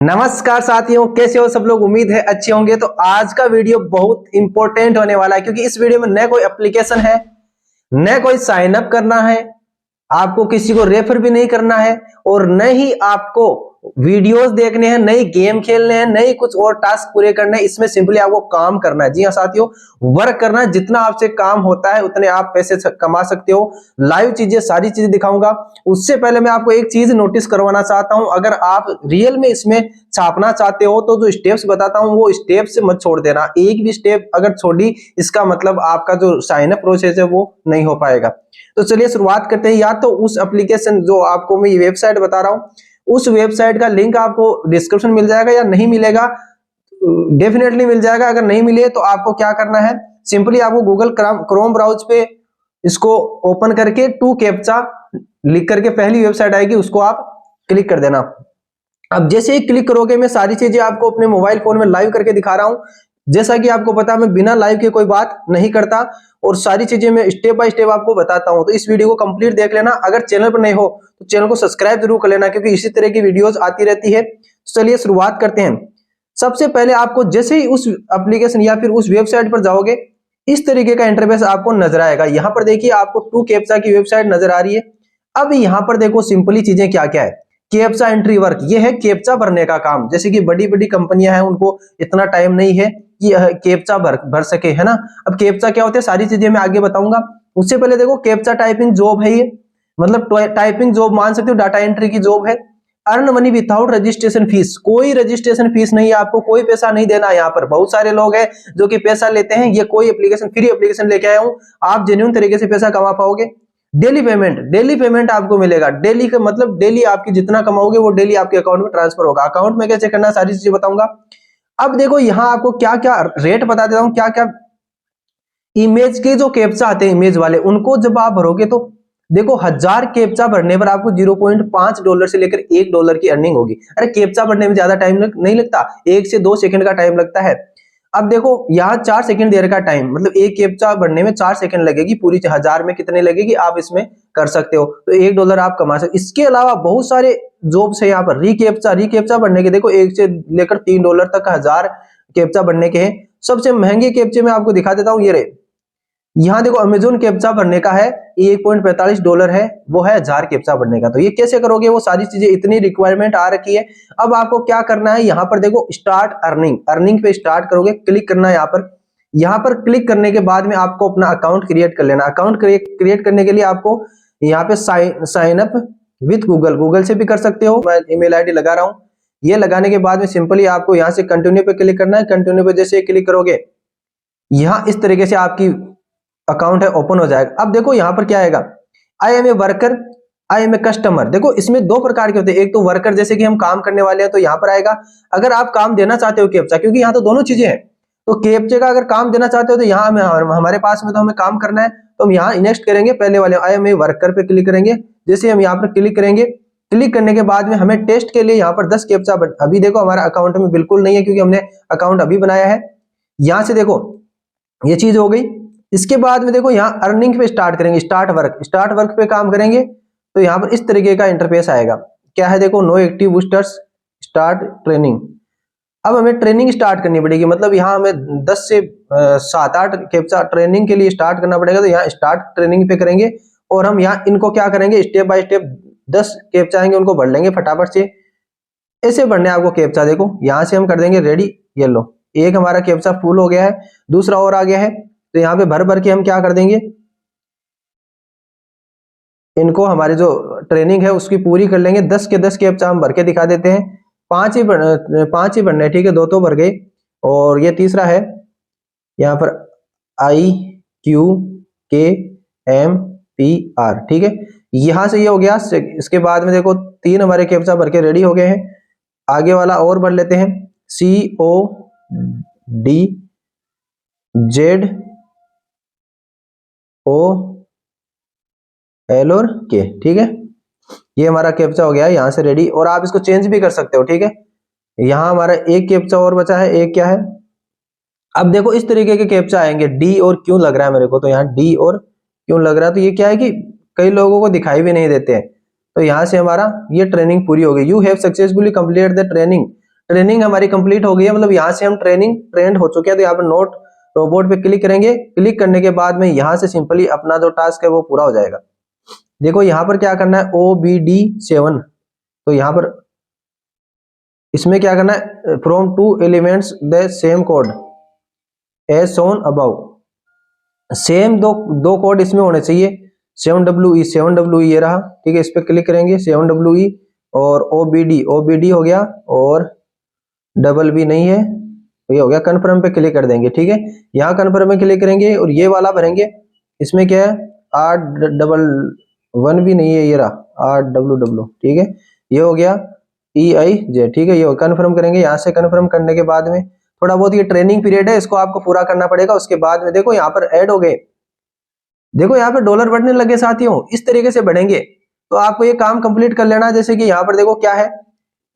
नमस्कार साथियों, कैसे हो सब लोग। उम्मीद है अच्छे होंगे। तो आज का वीडियो बहुत इंपॉर्टेंट होने वाला है क्योंकि इस वीडियो में न कोई एप्लीकेशन है, न कोई साइन अप करना है, आपको किसी को रेफर भी नहीं करना है और न ही आपको वीडियोस देखने हैं, नई गेम खेलने हैं, नई कुछ और टास्क पूरे करने हैं। इसमें सिंपली आपको काम करना है। जी हाँ साथियों, वर्क करना है। जितना आपसे काम होता है उतने आप पैसे कमा सकते हो। लाइव चीजें, सारी चीजें दिखाऊंगा। उससे पहले मैं आपको एक चीज नोटिस करवाना चाहता हूं। अगर आप रियल में इसमें छापना चाहते हो तो जो स्टेप्स बताता हूं वो स्टेप्स मत छोड़ देना। एक भी स्टेप अगर छोड़ी, इसका मतलब आपका जो साइन अप प्रोसेस है वो नहीं हो पाएगा। तो चलिए शुरुआत करते हैं। या तो उस एप्लीकेशन जो आपको मैं ये वेबसाइट बता रहा हूं, उस वेबसाइट का लिंक आपको डिस्क्रिप्शन मिल जाएगा या नहीं मिलेगा, डेफिनेटली मिल जाएगा। अगर नहीं मिले तो आपको क्या करना है, सिंपली आपको गूगल क्रोम ब्राउज पे इसको ओपन करके टू कैप्चा लिख करके पहली वेबसाइट आएगी, उसको आप क्लिक कर देना। अब जैसे ही क्लिक करोगे, मैं सारी चीजें आपको अपने मोबाइल फोन में लाइव करके दिखा रहा हूं। जैसा कि आपको पता है मैं बिना लाइव के कोई बात नहीं करता और सारी चीजें मैं स्टेप बाय स्टेप आपको बताता हूं। तो इस वीडियो को कंप्लीट देख लेना। अगर चैनल पर नहीं हो तो चैनल को सब्सक्राइब जरूर कर लेना क्योंकि इसी तरह की वीडियोस आती रहती है। तो चलिए शुरुआत करते हैं। सबसे पहले आपको जैसे ही उस एप्लीकेशन या फिर उस वेबसाइट पर जाओगे, इस तरीके का इंटरफेस आपको नजर आएगा। यहां पर देखिए आपको टू कैप्चा की वेबसाइट नजर आ रही है। अब यहां पर देखो सिंपली चीजें क्या क्या है। कैप्चा एंट्री वर्क, ये है कैप्चा भरने का काम। जैसे कि बड़ी बड़ी कंपनियां हैं, उनको इतना टाइम नहीं है कि कैप्चा भर सके, है ना। अब कैप्चा क्या होते हैं, सारी चीजें मैं आगे बताऊंगा। उससे पहले देखो कैप्चा टाइपिंग जॉब है ये, मतलब टाइपिंग जॉब मान सकते हो, डाटा एंट्री की जॉब है। Earn money without registration fees, कोई रजिस्ट्रेशन फीस नहीं है, आपको कोई पैसा नहीं देना। यहाँ पर बहुत सारे लोग हैं जो कि पैसा लेते हैं। ये कोई एप्लीकेशन, फ्री एप्लीकेशन लेके आया हूं, आप जेन्युइन तरीके से पैसा कमा पाओगे। डेली पेमेंट आपको मिलेगा। डेली का मतलब डेली आपकी जितना कमाओगे वो डेली आपके अकाउंट में ट्रांसफर होगा। अकाउंट में कैसे करना, सारी चीजें बताऊंगा। अब देखो यहाँ आपको क्या क्या रेट बता देता हूँ, क्या क्या इमेज के जो कैप्चा आते हैं, इमेज वाले, उनको जब आप भरोगे तो देखो 1000 कैप्चा भरने पर आपको $0.5 से लेकर $1 की अर्निंग होगी। अरे कैप्चा भरने में ज्यादा टाइम नहीं लगता, 1 से 2 सेकंड का टाइम लगता है। अब देखो यहाँ 4 सेकंड देर का टाइम, मतलब एक कैप्चा भरने में 4 सेकंड लगेगी। पूरी 1000 में कितने लगेगी आप इसमें कर सकते हो, तो $1 आप कमा सकते। इसके अलावा बहुत सारे जॉब्स है यहाँ पर। रिकैप्चा भरने के देखो 1 से लेकर $3 तक 1000 कैप्चा भरने के हैं। सबसे महंगे कैप्चे में आपको दिखा देता हूँ, ये रहे। यहाँ देखो अमेजोन कैप्चा भरने का है, ये $1.45 है, वो है 1000 कैप्चा भरने का। तो ये कैसे करोगे, वो सारी चीजें, इतनी रिक्वायरमेंट आ रखी है। अब आपको क्या करना है, यहाँ पर देखो स्टार्ट अर्निंग पे स्टार्ट करोगे, क्लिक करना है यहाँ पर। यहाँ पर क्लिक करने के बाद में आपको अपना अकाउंट क्रिएट कर लेना। अकाउंट क्रिएट करने के लिए आपको यहाँ पे साइन अप विथ गूगल से भी कर सकते हो। मैं ईमेल आईडी लगा रहा हूँ। ये लगाने के बाद में सिंपली आपको यहाँ से कंटिन्यू पे क्लिक करना है। कंटिन्यू पे जैसे क्लिक करोगे, यहाँ इस तरीके से आपकी अकाउंट है ओपन हो जाएगा। अब देखो यहाँ पर क्या आएगा, I am a worker, I am a customer. देखो इसमें दो प्रकार के होते हैं। एक तो वर्कर, जैसे कि हम काम करने वाले हैं, तो यहाँ पर आएगा। अगर आप काम देना चाहते हो कैप्चा, क्योंकि यहाँ तो दोनों चीजें हैं, तो कैप्चे का अगर काम देना चाहते हो तो यहाँ हमारे पास में तो हमें काम करना है, तो हम यहाँ नेक्स्ट करेंगे। पहले वाले आई एम ए वर्कर पे क्लिक करेंगे। जैसे हम यहाँ पर क्लिक करेंगे, क्लिक करने के बाद में हमें टेस्ट के लिए यहाँ पर 10 कैप्चा, अभी देखो हमारा अकाउंट में बिल्कुल नहीं है क्योंकि हमने अकाउंट अभी बनाया है। यहाँ से देखो ये चीज हो गई। इसके बाद में देखो यहाँ अर्निंग पे स्टार्ट करेंगे, स्टार्ट वर्क पे काम करेंगे। तो यहाँ पर इस तरीके का इंटरफेस आएगा। क्या है देखो, no active boosters, start training. अब हमें ट्रेनिंग स्टार्ट करनी पड़ेगी, मतलब यहाँ हमें 10 से 7-8 कैप्चा ट्रेनिंग के लिए स्टार्ट करना पड़ेगा। तो यहाँ स्टार्ट ट्रेनिंग पे करेंगे और हम यहाँ इनको क्या करेंगे, स्टेप बाय स्टेप 10 कैप्चा आएंगे उनको भर लेंगे फटाफट से। ऐसे भरने आपको कैप्चा। देखो यहाँ से हम कर देंगे रेडी, ये लो, एक हमारा कैप्चा फुल हो गया है, दूसरा और आ गया है। तो यहाँ पे भर भर के हम क्या कर देंगे, इनको हमारी जो ट्रेनिंग है उसकी पूरी कर लेंगे। 10 के 10 कैप्चा हम भर के दिखा देते हैं। 5 ही भरने, ठीक है, 2 तो भर गए और ये तीसरा है यहाँ पर IQKMPR, ठीक है। यहां से ये हो गया। इसके बाद में देखो 3 हमारे कैप्चा भर के रेडी हो गए हैं। आगे वाला और भर लेते हैं, CODZOL और K, ठीक है। ये हमारा कैप्चा हो गया है, यहाँ से रेडी। और आप इसको चेंज भी कर सकते हो, ठीक है। यहाँ हमारा एक कैप्चा और बचा है, एक क्या है। अब देखो इस तरीके के कैप्चा आएंगे, डी और क्यों लग रहा है मेरे को, तो यहाँ डी और क्यों लग रहा है। तो ये क्या है कि कई लोगों को दिखाई भी नहीं देते हैं। तो यहाँ से हमारा ये ट्रेनिंग पूरी हो गई। You have successfully completed the training, training हमारी कंप्लीट हो गई है, मतलब यहाँ से हम ट्रेंड हो चुके हैं। तो यहाँ पर नोट रोबोट पे क्लिक करेंगे। क्लिक करने के बाद में यहाँ से सिंपली अपना जो टास्क है वो पूरा हो जाएगा। देखो यहाँ पर क्या करना है, OBD7। तो यहाँ पर इसमें क्या करना है, from 2 elements the same code as shown above. Same दो कोड इसमें होने चाहिए। 7WE ये रहा, ठीक है। इस पे क्लिक करेंगे 7WE और OBD हो गया, और BB नहीं है, ये हो गया। कन्फर्म पे क्लिक कर देंगे, ठीक है। यहाँ कन्फर्म में क्लिक करेंगे और ये वाला भरेंगे। इसमें क्या है, R11 भी नहीं है, ये रहा RWW, ठीक है। ये हो गया EIJ, ठीक है। ये कन्फर्म करेंगे। यहाँ से कन्फर्म करने के बाद में थोड़ा बहुत ये ट्रेनिंग पीरियड है, इसको आपको पूरा करना पड़ेगा। उसके बाद में देखो यहाँ पर ऐड हो गए, देखो यहाँ पे डॉलर बढ़ने लगे साथियों, इस तरीके से बढ़ेंगे। तो आपको ये काम कंप्लीट कर लेना। जैसे कि यहाँ पर देखो क्या है,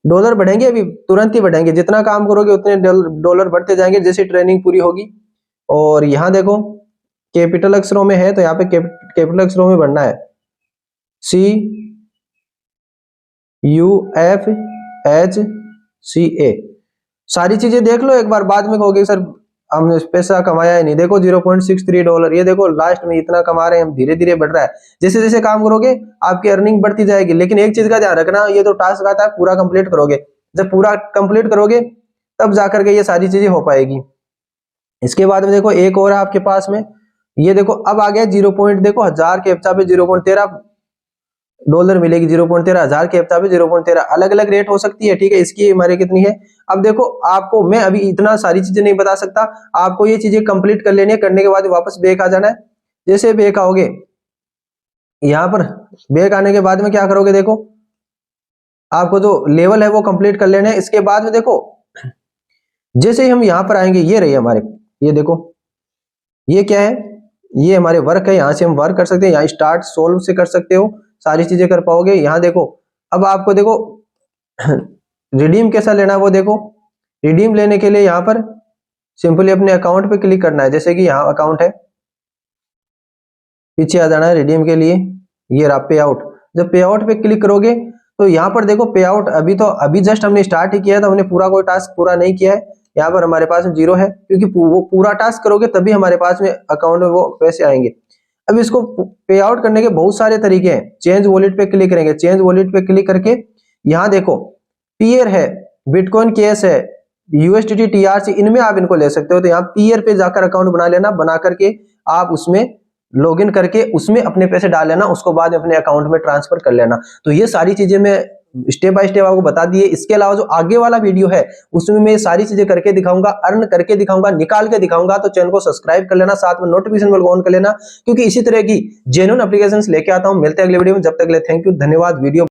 डॉलर बढ़ेंगे, अभी तुरंत ही बढ़ेंगे। जितना काम करोगे उतने डॉलर बढ़ते जाएंगे जैसे ट्रेनिंग पूरी होगी। और यहाँ देखो कैपिटल अक्षरों में है, तो यहाँ पे कैपिटल अक्षरों में बढ़ना है, CUFHCA। सारी चीजें देख लो एक बार, बाद में कहोगे सर हमने पैसा कमाया ही नहीं। देखो $0.63, ये देखो लास्ट में इतना कमा रहे हैं हम, धीरे धीरे बढ़ रहा है। जैसे जैसे काम करोगे आपकी अर्निंग बढ़ती जाएगी। लेकिन एक चीज का ध्यान रखना, ये तो टास्क आता है पूरा कंप्लीट करोगे। जब पूरा कंप्लीट करोगे तब जाकर के ये सारी चीजें हो पाएगी। इसके बाद में देखो एक और है आपके पास में, ये देखो अब आ गया 0. देखो 1000 के कैप्चा पे $0.13 मिलेगी। 0.13 1000 के कैप्चा पे 0.13, अलग अलग रेट हो सकती है, ठीक है। इसकी हमारे कितनी है, अब देखो आपको मैं अभी इतना सारी चीजें नहीं बता सकता। आपको ये चीजें कंप्लीट कर लेनी है, करने के बाद वापस बैक आ जाना है। जैसे बैक आओगे, यहाँ पर बैक आने के बाद में क्या करोगे, देखो आपको जो लेवल है वो कंप्लीट कर लेना है। इसके बाद में देखो जैसे ही हम यहाँ पर आएंगे, ये रही हमारे, ये देखो ये क्या है, ये हमारे वर्क है। यहाँ से हम वर्क कर सकते हैं, यहाँ स्टार्ट सोल्व से कर सकते हो, सारी चीजें कर पाओगे। यहाँ देखो अब आपको देखो रिडीम कैसा लेना है वो देखो। रिडीम लेने के लिए यहाँ पर सिंपली अपने अकाउंट पे क्लिक करना है। जैसे कि यहाँ अकाउंट है, पीछे आ जाना है रिडीम के लिए, ये रहा पे आउट। जब पे आउट पे क्लिक करोगे तो यहाँ पर देखो पे आउट अभी जस्ट हमने स्टार्ट ही किया था, हमने पूरा कोई टास्क पूरा नहीं किया है। यहाँ पर हमारे पास में 0 है, क्योंकि वो पूरा टास्क करोगे तभी हमारे पास में अकाउंट में वो पैसे आएंगे। अब इसको पे आउट करने के बहुत सारे तरीके हैं। चेंज वॉलेट पे क्लिक करेंगे, चेंज वॉलेट पे क्लिक करके यहाँ देखो पीयर है, बिटकॉइन कैश है, USDT TRC, इनमें आप इनको ले सकते हो। तो यहाँ पीयर पे जाकर अकाउंट बना लेना, बना करके आप उसमें लॉगिन करके उसमें अपने पैसे डाल लेना, उसको बाद में अपने अकाउंट में ट्रांसफर कर लेना। तो ये सारी चीजें मैं स्टेप बाय स्टेप आपको बता दिए। इसके अलावा जो आगे वाला वीडियो है उसमें मैं सारी चीजें करके दिखाऊंगा, अर्न करके दिखाऊंगा, निकाल के दिखाऊंगा। तो चैनल को सब्सक्राइब कर लेना, साथ में नोटिफिकेशन बेल को ऑन कर लेना, क्योंकि इसी तरह की जेन्युइन एप्लीकेशंस लेके आता हूं। मिलते हैं अगले वीडियो में, जब तक के लिए थैंक यू, धन्यवाद। वीडियो